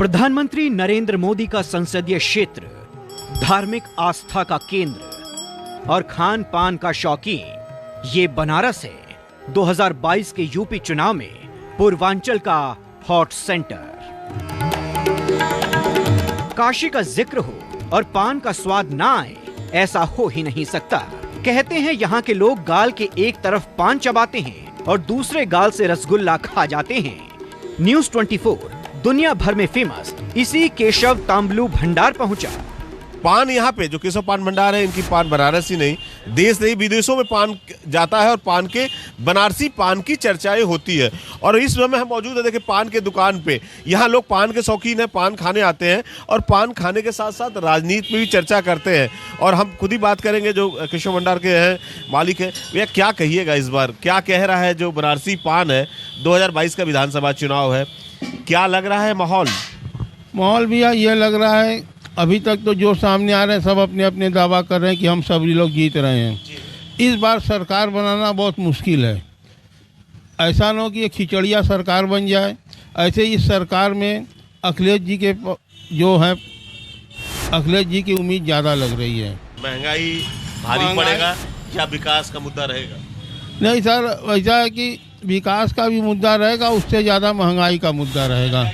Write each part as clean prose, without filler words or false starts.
प्रधानमंत्री नरेंद्र मोदी का संसदीय क्षेत्र, धार्मिक आस्था का केंद्र और खान पान का शौकीन, ये बनारस है 2022 के यूपी चुनाव में पूर्वांचल का हॉट सेंटर। काशी का जिक्र हो और पान का स्वाद ना आए, ऐसा हो ही नहीं सकता। कहते हैं यहाँ के लोग गाल के एक तरफ पान चबाते हैं और दूसरे गाल से रसगुल्ला खा जाते हैं। न्यूज़ 24 दुनिया भर में फेमस इसी केशव तांबलू भंडार पहुंचा। पान यहाँ पे जो केशव पान भंडार है, इनकी पान बनारस ही नहीं, देश नहीं विदेशों में पान जाता है और पान के बनारसी पान की चर्चाएं होती है। और इस समय हम मौजूद है, देखिए पान के दुकान पे। यहाँ लोग पान के शौकीन हैं, पान खाने आते हैं और पान खाने के साथ साथ राजनीति में भी चर्चा करते हैं। और हम खुद ही बात करेंगे जो केशव भंडार के हैं मालिक है। भैया क्या कहिएगा, इस बार क्या कह रहा है जो बनारसी पान है? 2022 का विधानसभा चुनाव है, क्या लग रहा है माहौल? माहौल भैया ये लग रहा है, अभी तक तो जो सामने आ रहे हैं सब अपने अपने दावा कर रहे हैं कि हम सभी लोग जीत रहे हैं। इस बार सरकार बनाना बहुत मुश्किल है। ऐसा न हो कि ये खिचड़िया सरकार बन जाए। ऐसे इस सरकार में अखिलेश जी के जो है, अखिलेश जी की उम्मीद ज़्यादा लग रही है। महंगाई भारी पड़ेगा या विकास का मुद्दा रहेगा? नहीं सर, ऐसा है कि विकास का भी मुद्दा रहेगा, उससे ज़्यादा महंगाई का मुद्दा रहेगा।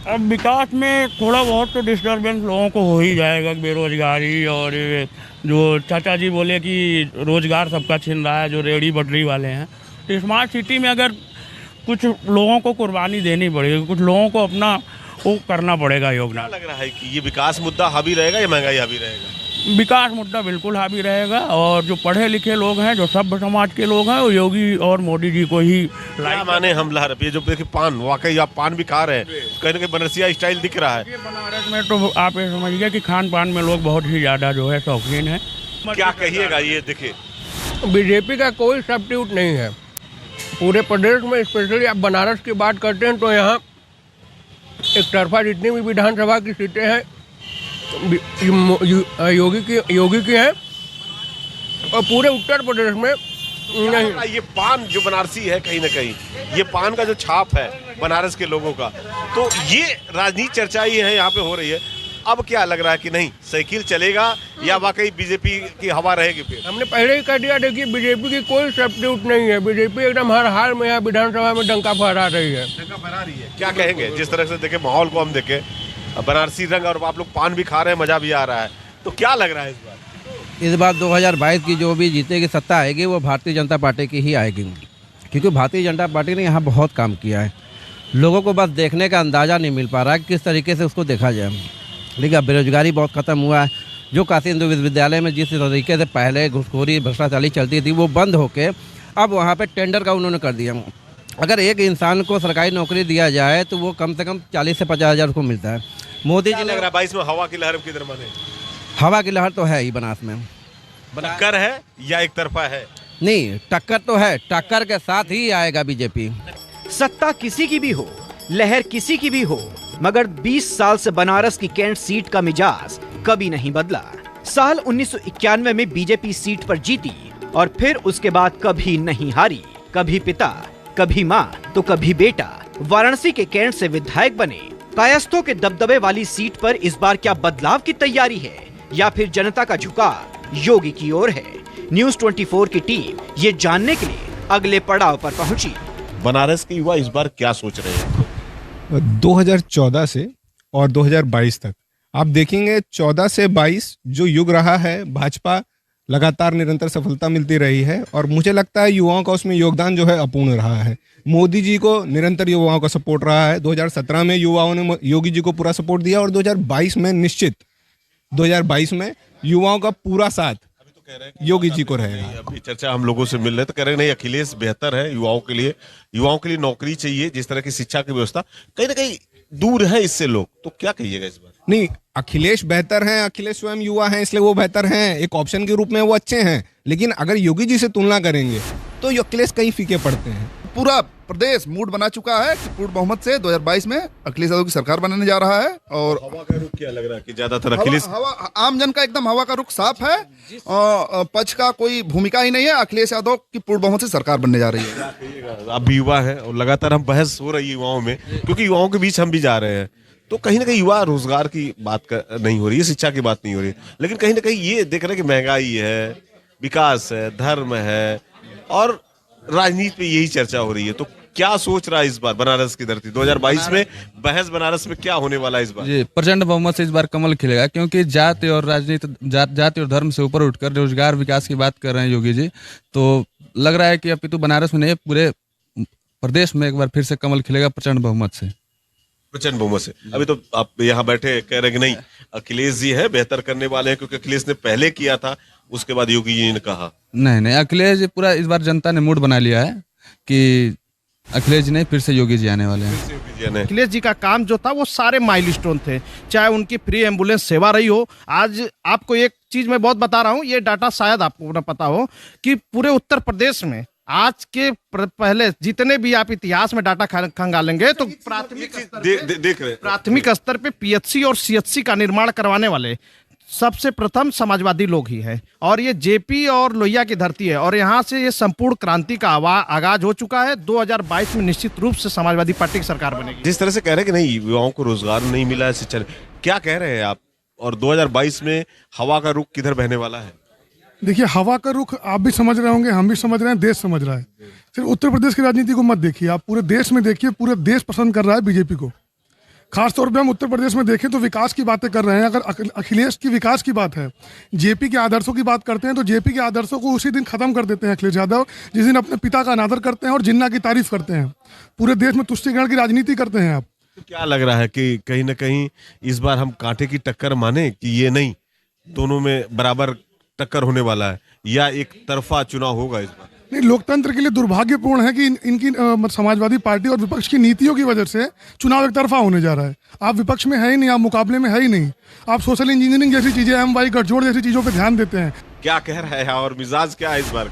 अब विकास में थोड़ा बहुत तो डिस्टर्बेंस लोगों को हो ही जाएगा, बेरोजगारी। और जो चाचा जी बोले कि रोजगार सबका छिन रहा है, जो रेहड़ी बटरी वाले हैं। तो स्मार्ट सिटी में अगर कुछ लोगों को कुर्बानी देनी पड़ेगी, कुछ लोगों को अपना वो करना पड़ेगा योगदान। लग रहा है कि ये विकास मुद्दा हावी रहेगा या महंगाई हावी रहेगा? विकास मुद्दा बिल्कुल हावी रहेगा। और जो पढ़े लिखे लोग हैं, जो सभ्य समाज के लोग हैं, वो योगी और मोदी जी को ही माने हमला। ये जो देखिए पान, वाकई आप पान भी खा रहे हैं, कहीं ना कहीं बनारसिया स्टाइल दिख रहा है। ये बनारस में तो आप ये समझिए कि खान पान में लोग बहुत ही ज़्यादा जो है शौकीन है। क्या कहिएगा, ये देखिए बीजेपी का कोई सब्स्टिट्यूट नहीं है पूरे प्रदेश में। स्पेशली आप बनारस की बात करते हैं तो यहाँ एक तरफा जितनी भी विधानसभा की सीटें हैं योगी की है और पूरे उत्तर प्रदेश में नहीं। ये पान जो बनारसी है, कहीं ना कहीं ये पान का जो छाप है बनारस के लोगों का, तो ये राजनीति चर्चा ही है यहाँ पे हो रही है। अब क्या लग रहा है कि नहीं साइकिल चलेगा या वाकई बीजेपी की हवा रहेगी? फिर हमने पहले ही कह दिया, देखिए बीजेपी की कोई सब्स्टिट्यूट नहीं है। बीजेपी एकदम हर हाल में यहाँ विधानसभा में डंका फहरा रही है। डंका फहरा रही है। क्या कहेंगे, जिस तरह से देखे माहौल को हम देखें, बनारसी रंग और आप लोग पान भी खा रहे हैं, मजा भी आ रहा है, तो क्या लग रहा है इस बार? इस बार 2022 की जो भी जीतेगी सत्ता आएगी वो भारतीय जनता पार्टी की ही आएगी, क्योंकि भारतीय जनता पार्टी ने यहाँ बहुत काम किया है। लोगों को बस देखने का अंदाज़ा नहीं मिल पा रहा है कि किस तरीके से उसको देखा जाए। देखिए बेरोजगारी बहुत ख़त्म हुआ है। जो काशी हिंदू विश्वविद्यालय में जिस तरीके से पहले घुसखोरी भ्रष्टाचारी चलती थी, वो बंद होकर अब वहाँ पर टेंडर का उन्होंने कर दिया। अगर एक इंसान को सरकारी नौकरी दिया जाए तो वो कम से कम 40 से 50 हज़ार को मिलता है। मोदी जी लग रहा है 22 में हवा की लहर किधर माने? हवा की लहर तो है ही बनारस में। टक्कर है या एक तरफा है? नहीं, टक्कर तो है, टक्कर के साथ ही आएगा बीजेपी। सत्ता किसी की भी हो, लहर किसी की भी हो, मगर 20 साल से बनारस की कैंट सीट का मिजाज कभी नहीं बदला। साल 1991 में बीजेपी सीट पर जीती और फिर उसके बाद कभी नहीं हारी। कभी पिता, कभी माँ, तो कभी बेटा वाराणसी के कैंट से विधायक बने। कायस्थों के दबदबे वाली सीट पर इस बार क्या बदलाव की तैयारी है या फिर जनता का झुकाव योगी की ओर है? न्यूज़ 24 की टीम ये जानने के लिए अगले पड़ाव पर पहुंची। बनारस के युवा इस बार क्या सोच रहे हैं? 2014 से और 2022 तक आप देखेंगे, 14 से 22 जो युग रहा है, भाजपा लगातार निरंतर सफलता मिलती रही है और मुझे लगता है युवाओं का उसमें योगदान जो है अपूर्ण रहा है। मोदी जी को निरंतर युवाओं का सपोर्ट रहा है। 2017 में युवाओं ने योगी जी को पूरा सपोर्ट दिया और 2022 में निश्चित 2022 में युवाओं का पूरा साथ योगी जी को रहेगा। अभी चर्चा हम लोगों से मिल रहे तो कह रहे नहीं, अखिलेश बेहतर है युवाओं के लिए। युवाओं के लिए नौकरी चाहिए, जिस तरह की शिक्षा की व्यवस्था कहीं ना कहीं दूर है इससे लोग, तो क्या कहिएगा इस बार? नहीं, अखिलेश बेहतर हैं, अखिलेश स्वयं युवा हैं इसलिए वो बेहतर हैं, एक ऑप्शन के रूप में वो अच्छे हैं। लेकिन अगर योगी जी से तुलना करेंगे तो अखिलेश कहीं फीके पड़ते हैं। पूरा प्रदेश मूड बना चुका है कि पूर्ण बहुमत से 2022 में अखिलेश यादव की सरकार बनने जा रहा है। और हवा का रुख क्या लग रहा है कि ज्यादातर अखिलेश? हवा आम जन का एकदम हवा का रुख साफ है और पक्ष का कोई भूमिका ही नहीं है। अखिलेश यादव की पूर्ण बहुमत से सरकार बनने जा रही है। आप भी युवा है और लगातार हम बहस हो रही है युवाओं में, क्योंकि युवाओं के बीच हम भी जा रहे हैं, तो कहीं ना कहीं युवा रोजगार की बात नहीं हो रही है, शिक्षा की बात नहीं हो रही है, लेकिन कहीं ना कहीं ये देख रहे हैं कि महंगाई है, विकास है, धर्म है और राजनीति पे यही चर्चा हो रही है। तो क्या सोच रहा है इस बार बनारस की धरती 2022 में बहस बनारस में क्या होने वाला है इस बार? जी, प्रचंड बहुमत से इस बार कमल खिलेगा, क्योंकि जाति और राजनीति जाति और धर्म से ऊपर उठकर रोजगार विकास की बात कर रहे हैं योगी जी। तो लग रहा है कि अपितु बनारस में नहीं, पूरे प्रदेश में एक बार फिर से कमल खिलेगा प्रचंड बहुमत से। प्रचंड बहुमत से। अभी तो आप यहाँ बैठे कह रहे हैं कि नहीं, अखिलेश जी है बेहतर करने वाले हैं, क्योंकि अखिलेश ने पहले किया था, उसके बाद योगी जी ने कहा। नहीं, अखिलेश जी पूरा इस बार जनता ने मूड बना लिया है कि अखिलेश जी नहीं, फिर से योगी जी आने वाले हैं। अखिलेश जी का काम जो था वो सारे माइलस्टोन थे, चाहे उनकी फ्री एम्बुलेंस सेवा रही हो। आज आपको एक चीज मैं बहुत बता रहा हूँ, ये डाटा शायद आपको ना पता हो कि पूरे उत्तर प्रदेश में आज के पहले जितने भी आप इतिहास में डाटा खंगालेंगे तो प्राथमिक स्तर पे पीएचसी और सीएचसी का निर्माण करवाने वाले सबसे प्रथम समाजवादी लोग ही हैं। और ये जेपी और लोहिया की धरती है, और यहाँ से ये संपूर्ण क्रांति का आगाज हो चुका है। 2022 में निश्चित रूप से समाजवादी पार्टी की सरकार बनेगी। जिस तरह से कह रहे हैं कि नहीं, युवाओं को रोजगार नहीं मिला है, शिक्षा, क्या कह रहे हैं आप? और 2022 में हवा का रुख किधर बहने वाला है? देखिए, हवा का रुख आप भी समझ रहे होंगे, हम भी समझ रहे हैं, देश समझ रहा है। सिर्फ उत्तर प्रदेश की राजनीति को मत देखिए, आप पूरे देश में देखिए, पूरे देश पसंद कर रहा है बीजेपी को। खासतौर पे हम उत्तर प्रदेश में देखें तो विकास की बातें कर रहे हैं। अगर अखिलेश की विकास की बात है, जेपी के आदर्शों की बात करते हैं, तो जेपी के आदर्शों को उसी दिन खत्म कर देते हैं अखिलेश यादव, जिस दिन अपने पिता का अनादर करते हैं और जिन्ना की तारीफ करते हैं। पूरे देश में तुष्टीकरण की राजनीति करते हैं आप। तो क्या लग रहा है कि कहीं ना कहीं इस बार हम कांटे की टक्कर माने कि ये नहीं, दोनों में बराबर टक्कर होने वाला है, या एक तरफा चुनाव होगा इस बार? नहीं, लोकतंत्र के लिए दुर्भाग्यपूर्ण है कि इनकी समाजवादी पार्टी और विपक्ष की नीतियों की वजह से चुनाव एक तरफा होने जा रहा है। आप विपक्ष में है ही नहीं, आप मुकाबले में है ही नहीं, आप सोशल इंजीनियरिंग जैसी चीजें, एमवाई गठजोड़ जैसी चीजों पे ध्यान देते हैं। क्या कह रहा है और मिजाज क्या है इस बार?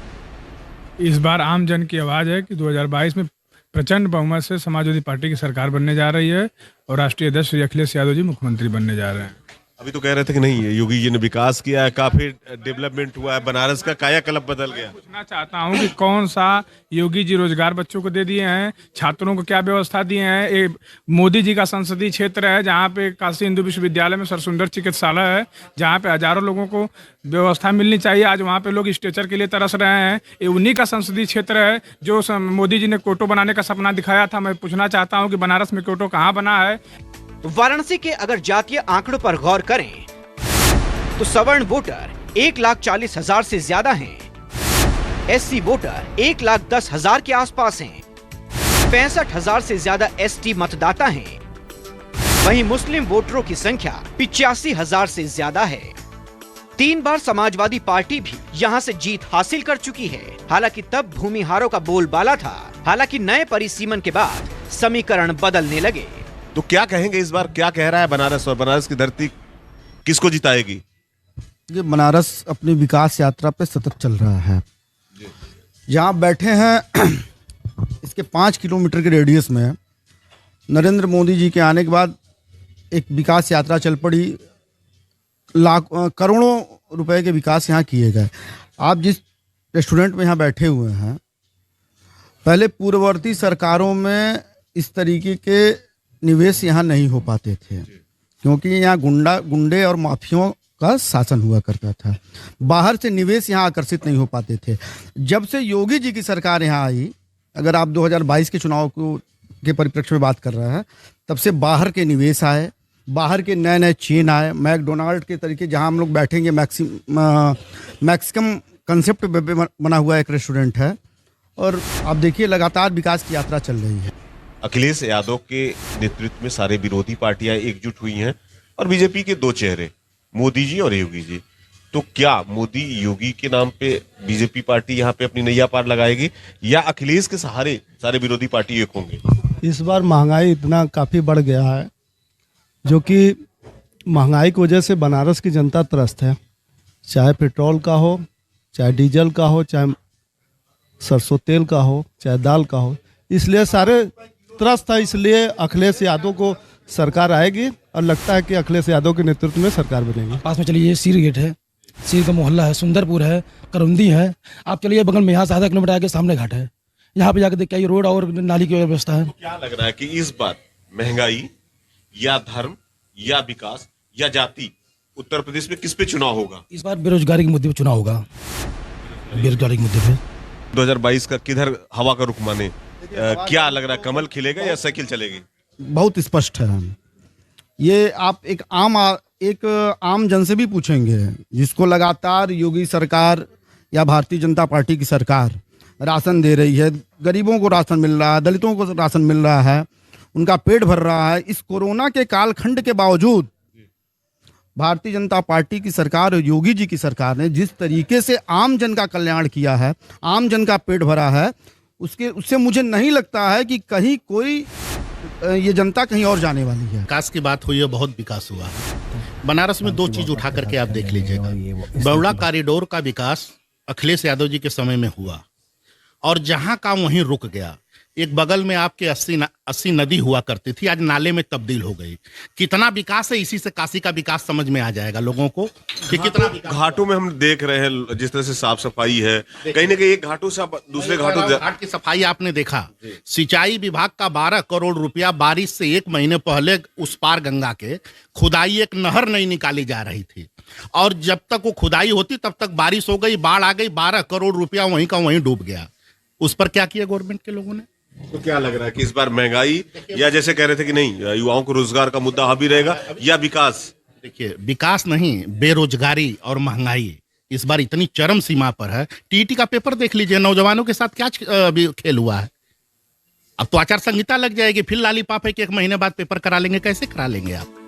इस बार आम जन की आवाज है कि 2022 में प्रचंड बहुमत से समाजवादी पार्टी की सरकार बनने जा रही है और राष्ट्रीय अध्यक्ष श्री अखिलेश यादव जी मुख्यमंत्री बनने जा रहे हैं। अभी तो कह रहे थे कि नहीं, योगी जी ने विकास किया है, काफी डेवलपमेंट हुआ है, बनारस का कायाकल्प बदल गया। पूछना चाहता हूं कि कौन सा योगी जी रोजगार बच्चों को दे दिए हैं, छात्रों को क्या व्यवस्था दिए हैं। मोदी जी का संसदीय क्षेत्र है, जहां पे काशी हिंदू विश्वविद्यालय में सरसुंदर चिकित्सालय है, जहां पे हजारों लोगों को व्यवस्था मिलनी चाहिए। आज वहां पे लोग स्ट्रेचर के लिए तरस रहे हैं। ये उन्हीं का संसदीय क्षेत्र है जो मोदी जी ने कोटो बनाने का सपना दिखाया था। मैं पूछना चाहता हूँ कि बनारस में कोटो कहाँ बना है। वाराणसी के अगर जातीय आंकड़ों पर गौर करें तो सवर्ण वोटर 1,40,000 से ज्यादा हैं। एससी वोटर 1,10,000 के आसपास हैं। 65,000 से ज्यादा एसटी मतदाता हैं। वहीं मुस्लिम वोटरों की संख्या 85,000 से ज्यादा है। 3 बार समाजवादी पार्टी भी यहां से जीत हासिल कर चुकी है। हालांकि तब भूमिहारों का बोलबाला था। हालांकि नए परिसीमन के बाद समीकरण बदलने लगे। तो क्या कहेंगे इस बार, क्या कह रहा है बनारस, और बनारस की धरती किसको जिताएगी? ये बनारस अपनी विकास यात्रा पे सतत चल रहा है। जहाँ बैठे हैं इसके 5 किलोमीटर के रेडियस में नरेंद्र मोदी जी के आने के बाद एक विकास यात्रा चल पड़ी। करोड़ों रुपए के विकास यहाँ किए गए। आप जिस रेस्टोरेंट में यहाँ बैठे हुए हैं, पहले पूर्ववर्ती सरकारों में इस तरीके के निवेश यहाँ नहीं हो पाते थे, क्योंकि यहाँ गुंडे और माफियों का शासन हुआ करता था। बाहर से निवेश यहाँ आकर्षित नहीं हो पाते थे। जब से योगी जी की सरकार यहाँ आई, अगर आप 2022 के चुनाव के परिप्रेक्ष्य में बात कर रहे हैं, तब से बाहर के निवेश आए, बाहर के नए नए चेन आए। मैकडोनाल्ड के तरीके, जहाँ हम लोग बैठेंगे, मैक्सिकम कंसेप्ट बना हुआ एक रेस्टोरेंट है। और आप देखिए लगातार विकास की यात्रा चल रही है। अखिलेश यादव के नेतृत्व में सारे विरोधी पार्टियां एकजुट हुई हैं और बीजेपी के 2 चेहरे, मोदी जी और योगी जी। तो क्या मोदी योगी के नाम पे बीजेपी पार्टी यहाँ पे अपनी नैया पार लगाएगी, या अखिलेश के सहारे सारे विरोधी पार्टी एक होंगे? इस बार महंगाई इतना काफ़ी बढ़ गया है, जो कि महंगाई की वजह से बनारस की जनता त्रस्त है। चाहे पेट्रोल का हो, चाहे डीजल का हो, चाहे सरसों तेल का हो, चाहे दाल का हो, इसलिए सारे त्रस्त है। इसलिए अखिलेश यादव को सरकार आएगी और लगता है कि अखिलेश यादव के नेतृत्व में सरकार बनेगी। पास में चलिए सीर गेट है, सीर का मोहल्ला है, सुंदरपुर है, करौंदी है। आप चलिए बगल में, यहाँ से आधा किलोमीटर आगे सामने घाट है, यहाँ पे जाकर देखिए रोड और नाली की व्यवस्था है। क्या लग रहा है कि इस बार महंगाई, या धर्म या विकास या जाति, उत्तर प्रदेश में किस पे चुनाव होगा? इस बार बेरोजगारी के मुद्दे पे चुनाव होगा, बेरोजगारी के मुद्दे पे। 2022 का किधर हवा का रुख माने? क्या लग रहा है, कमल खिलेगा या साइकिल चलेगी? बहुत स्पष्ट है। ये आप एक आम जन से भी पूछेंगे, जिसको लगातार योगी सरकार या भारतीय जनता पार्टी की सरकार राशन दे रही है, गरीबों को राशन मिल रहा है, दलितों को राशन मिल रहा है, उनका पेट भर रहा है। इस कोरोना के कालखंड के बावजूद भारतीय जनता पार्टी की सरकार और योगी जी की सरकार ने जिस तरीके से आम जन का कल्याण किया है, आम जन का पेट भरा है, उससे मुझे नहीं लगता है कि कहीं कोई ये जनता कहीं और जाने वाली है। विकास की बात हुई है, बहुत विकास हुआ है। बनारस में दो चीज उठा करके आप देख लीजिएगा। बौड़ा कॉरिडोर का विकास अखिलेश यादव जी के समय में हुआ और जहां का वहीं रुक गया। एक बगल में आपके 80 नदी हुआ करती थी, आज नाले में तब्दील हो गई। कितना विकास है, इसी से काशी का विकास समझ में आ जाएगा लोगों को कि कितना घाटों में हम देख रहे हैं जिस तरह से साफ सफाई है, कहीं ना कहीं एक घाटों से दूसरे घाट की सफाई आपने देखा। सिंचाई विभाग का 12 करोड़ रुपया बारिश से 1 महीने पहले उस पार गंगा के खुदाई, एक नहर नहीं निकाली जा रही थी और जब तक वो खुदाई होती तब तक बारिश हो गई, बाढ़ आ गई, 12 करोड़ रुपया वहीं का वहीं डूब गया। उस पर क्या किया गवर्नमेंट के लोगों ने? तो क्या लग रहा है कि इस बार महंगाई, या जैसे कह रहे थे कि नहीं युवाओं को रोजगार का मुद्दा हावी रहेगा, या विकास? देखिए, विकास नहीं, बेरोजगारी और महंगाई इस बार इतनी चरम सीमा पर है। टीटी का पेपर देख लीजिए, नौजवानों के साथ क्या खेल हुआ है। अब तो आचार संहिता लग जाएगी, फिर लालीपाप है कि 1 महीने बाद पेपर करा लेंगे। कैसे करा लेंगे आप?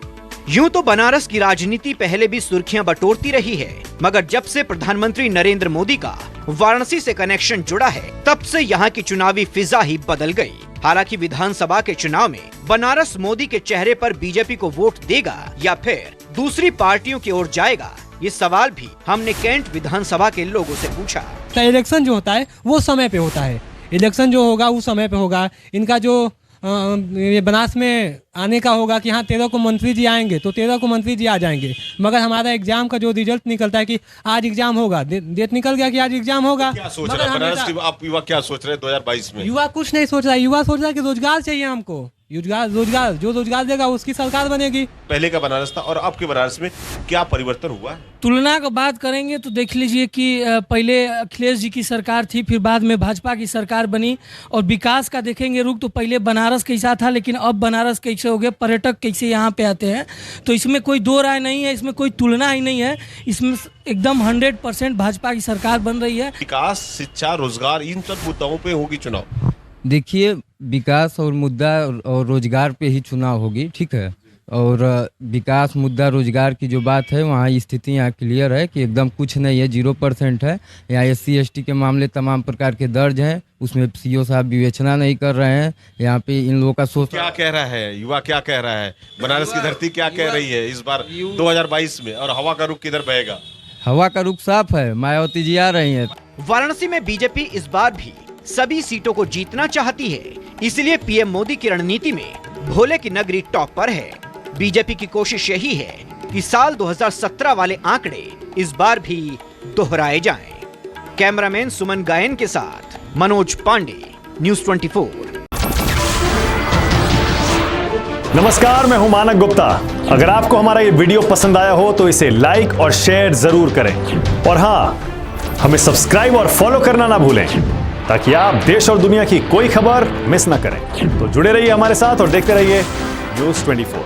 यूं तो बनारस की राजनीति पहले भी सुर्खियां बटोरती रही है, मगर जब से प्रधानमंत्री नरेंद्र मोदी का वाराणसी से कनेक्शन जुड़ा है, तब से यहाँ की चुनावी फिजा ही बदल गई। हालांकि विधानसभा के चुनाव में बनारस मोदी के चेहरे पर बीजेपी को वोट देगा या फिर दूसरी पार्टियों की ओर जाएगा, ये सवाल भी हमने कैंट विधानसभा के लोगों से पूछा। इलेक्शन जो होता है वो समय पे होता है, इलेक्शन जो होगा वो समय पे होगा। इनका जो ये बनास में आने का होगा कि हाँ 13 को मंत्री जी आएंगे तो 13 को मंत्री जी आ जाएंगे, मगर हमारा एग्जाम का जो रिजल्ट निकलता है कि आज एग्जाम होगा, डेट निकल गया कि आज एग्जाम होगा। क्या सोच रहे हैं बनारस की आप युवा, क्या सोच रहे हैं 2022 में? युवा कुछ नहीं सोच रहा है, युवा सोच रहा है कि रोजगार चाहिए हमको, रोजगार जो रोजगार देगा उसकी सरकार बनेगी। पहले का बनारस था और अब के बनारस में क्या परिवर्तन हुआ है? तुलना का बात करेंगे तो देख लीजिए कि पहले अखिलेश जी की सरकार थी, फिर बाद में भाजपा की सरकार बनी। और विकास का देखेंगे रुख तो पहले बनारस कैसा था, लेकिन अब बनारस कैसे हो गया, पर्यटक कैसे यहाँ पे आते हैं, तो इसमें कोई दो राय नहीं है, इसमें कोई तुलना ही नहीं है। इसमें एकदम 100% भाजपा की सरकार बन रही है। विकास, शिक्षा, रोजगार, इन सब मुद्दों पे होगी चुनाव। देखिए, विकास और मुद्दा और रोजगार पे ही चुनाव होगी, ठीक है। और विकास, मुद्दा, रोजगार की जो बात है वहाँ स्थिति यहाँ क्लियर है कि एकदम कुछ नहीं है, 0% है। यहाँ SC/ST के मामले तमाम प्रकार के दर्ज हैं, उसमें CO साहब विवेचना नहीं कर रहे हैं। यहाँ पे इन लोगों का सोच क्या कह रहा है युवा, क्या कह रहा है बनारस की धरती, क्या कह रही है इस बार 2022 में, और हवा का रुख किधर बहेगा? हवा का रुख साफ है, मायावती जी आ रही है। वाराणसी में बीजेपी इस बार भी सभी सीटों को जीतना चाहती है, इसलिए पीएम मोदी की रणनीति में भोले की नगरी टॉप पर है। बीजेपी की कोशिश यही है कि साल 2017 वाले आंकड़े इस बार भी दोहराए जाएं। कैमरामैन सुमन गायन के साथ मनोज पांडे, न्यूज़ 24। नमस्कार, मैं हूं मानक गुप्ता। अगर आपको हमारा ये वीडियो पसंद आया हो तो इसे लाइक और शेयर जरूर करें, और हाँ, हमें सब्सक्राइब और फॉलो करना ना भूलें ताकि आप देश और दुनिया की कोई खबर मिस ना करें। तो जुड़े रहिए हमारे साथ और देखते रहिए न्यूज़ 24।